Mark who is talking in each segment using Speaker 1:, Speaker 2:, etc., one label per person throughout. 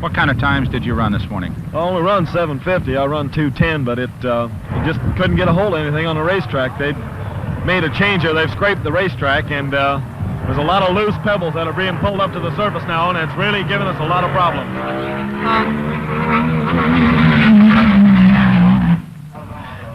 Speaker 1: What kind of times did you run this morning?
Speaker 2: I only run 7:50. I run 2:10, but it just couldn't get a hold of anything on the racetrack. They made a change here. They've scraped the racetrack, and there's a lot of loose pebbles that are being pulled up to the surface now, and it's really giving us a lot of problems.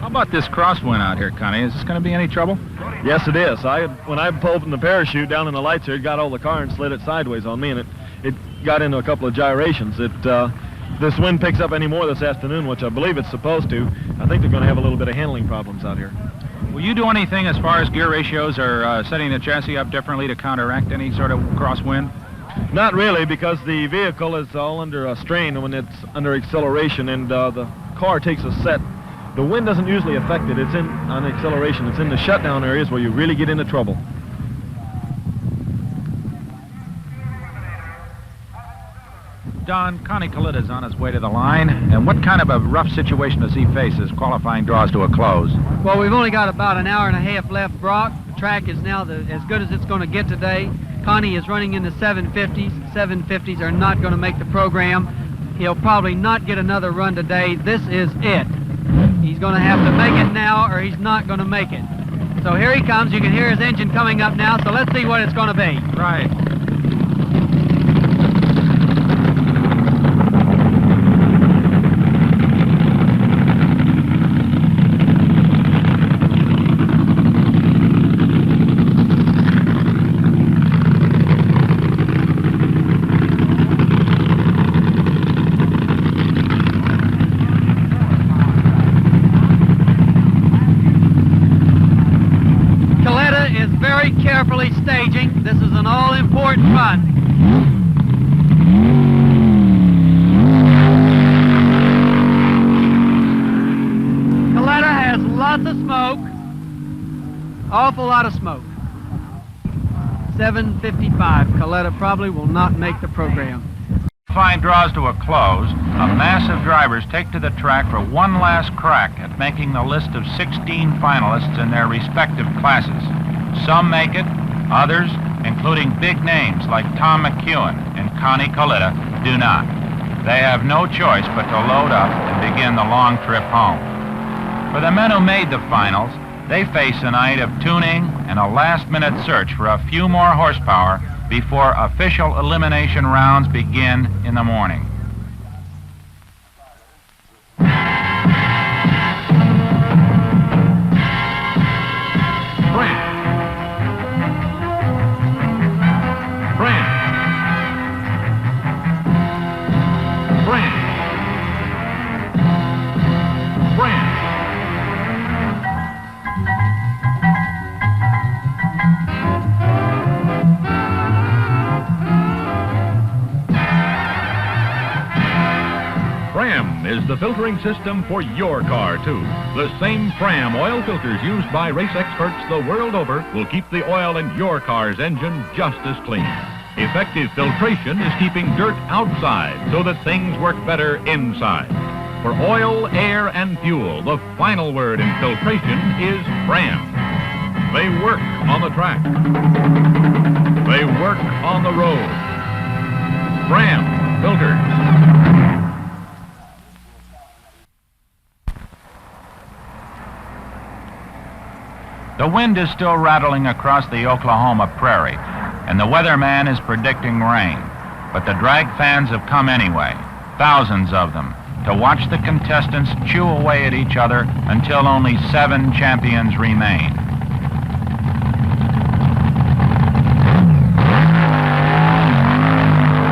Speaker 1: How about this crosswind out here, Connie? Is this going to be any trouble?
Speaker 2: Yes, it is. When I pulled from the parachute down in the lights here, it got all the car and slid it sideways on me, and it got into a couple of gyrations. This wind picks up any more this afternoon, which I believe it's supposed to. I think they're going to have a little bit of handling problems out here.
Speaker 1: Will you do anything as far as gear ratios or setting the chassis up differently to counteract any sort of crosswind?
Speaker 2: Not really, because the vehicle is all under a strain when it's under acceleration, and the car takes a set. The wind doesn't usually affect it. It's on acceleration. It's in the shutdown areas where you really get into trouble.
Speaker 1: Don, Connie Collitta's on his way to the line, and what kind of a rough situation does he face as qualifying draws to a close?
Speaker 3: Well, we've only got about an hour and a half left, Brock. The track is now as good as it's going to get today. Connie is running in the 750s. 750s are not going to make the program. He'll probably not get another run today. This is it. He's going to have to make it now, or he's not going to make it. So here he comes. You can hear his engine coming up now, so let's see what it's going to be.
Speaker 1: Right.
Speaker 3: Carefully staging. This is an all-important run. Coletta has lots of smoke. Awful lot of smoke. 7:55. Coletta probably will not make the program.
Speaker 1: Qualifying draws to a close. A mass of drivers take to the track for one last crack at making the list of 16 finalists in their respective classes. Some make it, others, including big names like Tom McEwen and Connie Collitta, do not. They have no choice but to load up and begin the long trip home. For the men who made the finals, they face a night of tuning and a last-minute search for a few more horsepower before official elimination rounds begin in the morning.
Speaker 4: Is the filtering system for your car, too. The same Fram oil filters used by race experts the world over will keep the oil in your car's engine just as clean. Effective filtration is keeping dirt outside so that things work better inside. For oil, air, and fuel, the final word in filtration is Fram. They work on the track. They work on the road. Fram filters.
Speaker 1: The wind is still rattling across the Oklahoma prairie, and the weatherman is predicting rain. But the drag fans have come anyway, thousands of them, to watch the contestants chew away at each other until only 7 champions remain.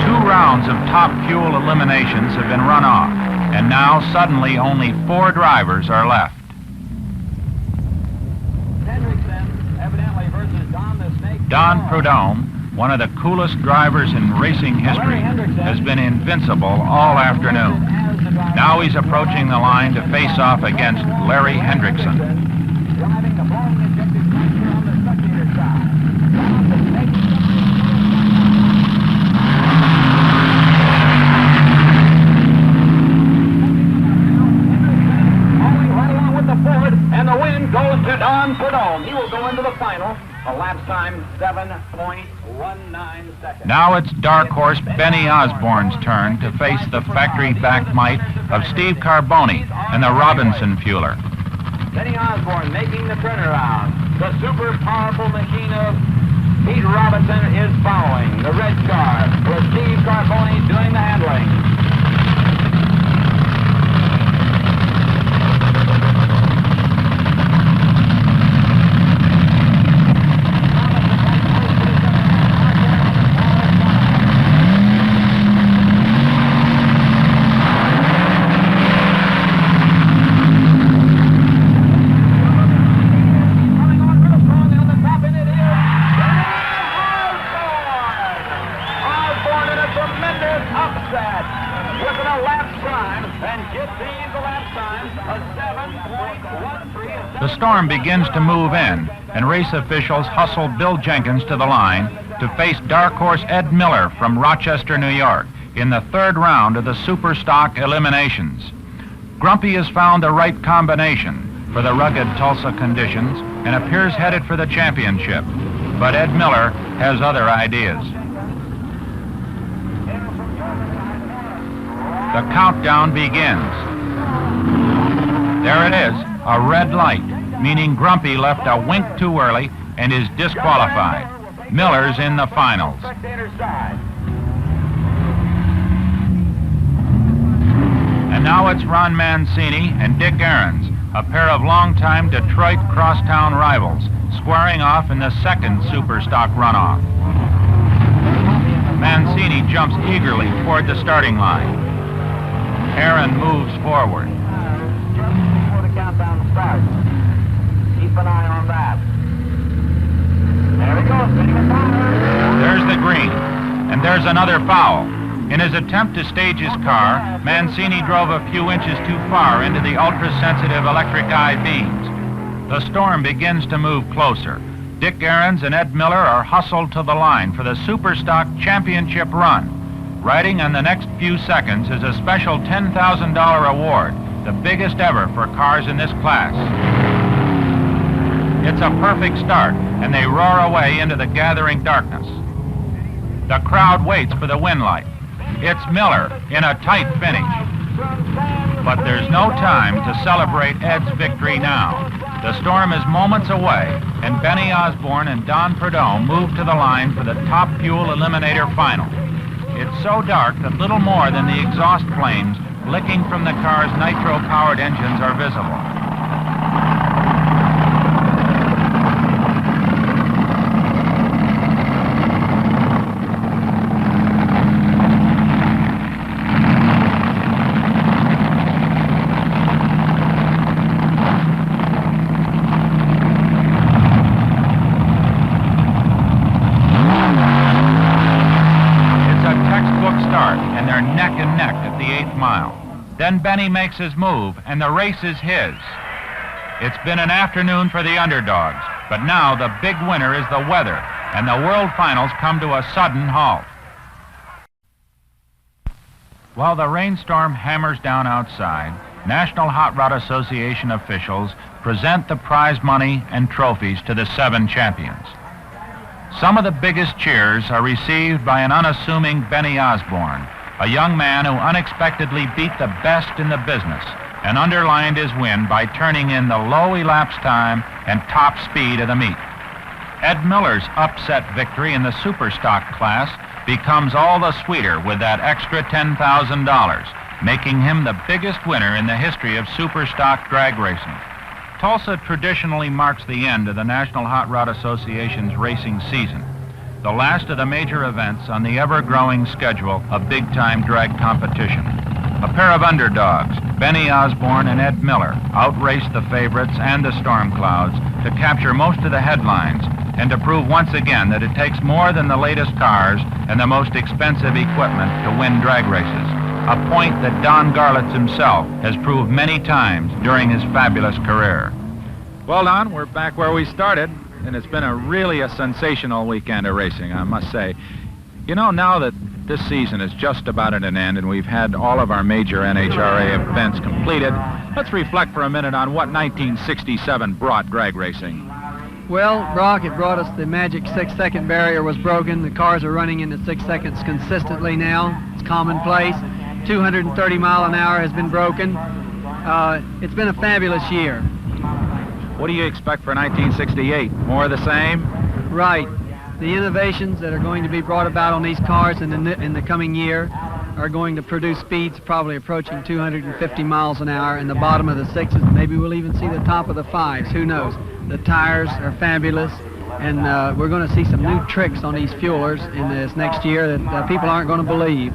Speaker 1: Two rounds of top fuel eliminations have been run off, and now suddenly only 4 drivers are left. Don Prudhomme, one of the coolest drivers in racing history, has been invincible all afternoon. Now he's approaching the line to face off against Larry Hendrickson.
Speaker 5: And the win goes to Don Prudhomme. He will go into the final. A lap time 7.19 seconds.
Speaker 1: Now it's dark horse Benny Osborne's turn to face the factory-backed might of Steve Carboni and the Robinson Fueler.
Speaker 5: Benny Osborne making the turnaround. The super powerful machine of Pete Robinson is following the red car with Steve Carboni doing the handling.
Speaker 1: The storm begins to move in, and race officials hustle Bill Jenkins to the line to face dark horse Ed Miller from Rochester, New York, in the third round of the Super Stock eliminations. Grumpy has found the right combination for the rugged Tulsa conditions and appears headed for the championship, but Ed Miller has other ideas. The countdown begins. There it is, a red light, meaning Grumpy left a wink too early and is disqualified. Miller's in the finals. And now it's Ron Mancini and Dick Ahrens, a pair of longtime Detroit crosstown rivals, squaring off in the second Super Stock runoff. Mancini jumps eagerly toward the starting line. Aaron moves forward.
Speaker 5: Before the countdown starts. Keep an eye on that. There he goes, hitting a foul.
Speaker 1: There's the green, and there's another foul. In his attempt to stage his car, Mancini drove a few inches too far into the ultra-sensitive electric eye beams. The storm begins to move closer. Dick Ahrens and Ed Miller are hustled to the line for the Super Stock Championship run. Riding on the next few seconds is a special $10,000 award, the biggest ever for cars in this class. It's a perfect start, and they roar away into the gathering darkness. The crowd waits for the win light. It's Miller in a tight finish. But there's no time to celebrate Ed's victory now. The storm is moments away, and Benny Osborne and Don Prudhomme move to the line for the Top Fuel Eliminator Final. It's so dark that little more than the exhaust flames licking from the car's nitro-powered engines are visible. Neck and neck at the 8th mile. Then Benny makes his move, and the race is his. It's been an afternoon for the underdogs, but now the big winner is the weather, and the World Finals come to a sudden halt. While the rainstorm hammers down outside, National Hot Rod Association officials present the prize money and trophies to the 7 champions. Some of the biggest cheers are received by an unassuming Benny Osborne, a young man who unexpectedly beat the best in the business and underlined his win by turning in the low elapsed time and top speed of the meet. Ed Miller's upset victory in the Super Stock class becomes all the sweeter with that extra $10,000, making him the biggest winner in the history of Super Stock drag racing. Tulsa traditionally marks the end of the National Hot Rod Association's racing season, the last of the major events on the ever-growing schedule of big-time drag competition. A pair of underdogs, Benny Osborne and Ed Miller, outraced the favorites and the storm clouds to capture most of the headlines and to prove once again that it takes more than the latest cars and the most expensive equipment to win drag races, a point that Don Garlitz himself has proved many times during his fabulous career.
Speaker 6: Well, Don, we're back where we started, and it's been really a sensational weekend of racing, I must say. You know, now that this season is just about at an end and we've had all of our major NHRA events completed, let's reflect for a minute on what 1967 brought drag racing.
Speaker 3: Well, Brock, it brought us the magic 6-second barrier was broken. The cars are running into 6 seconds consistently now. It's commonplace. 230 mile an hour has been broken. It's been a fabulous year.
Speaker 6: What do you expect for 1968? More of the same?
Speaker 3: Right. The innovations that are going to be brought about on these cars in the coming year are going to produce speeds probably approaching 250 miles an hour in the bottom of the 6s. Maybe we'll even see the top of the 5s. Who knows? The tires are fabulous, and we're going to see some new tricks on these fuelers in this next year that people aren't going to believe.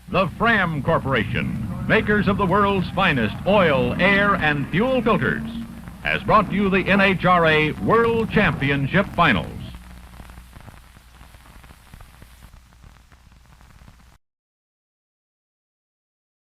Speaker 4: The Fram Corporation, makers of the world's finest oil, air, and fuel filters, has brought you the NHRA World Championship Finals.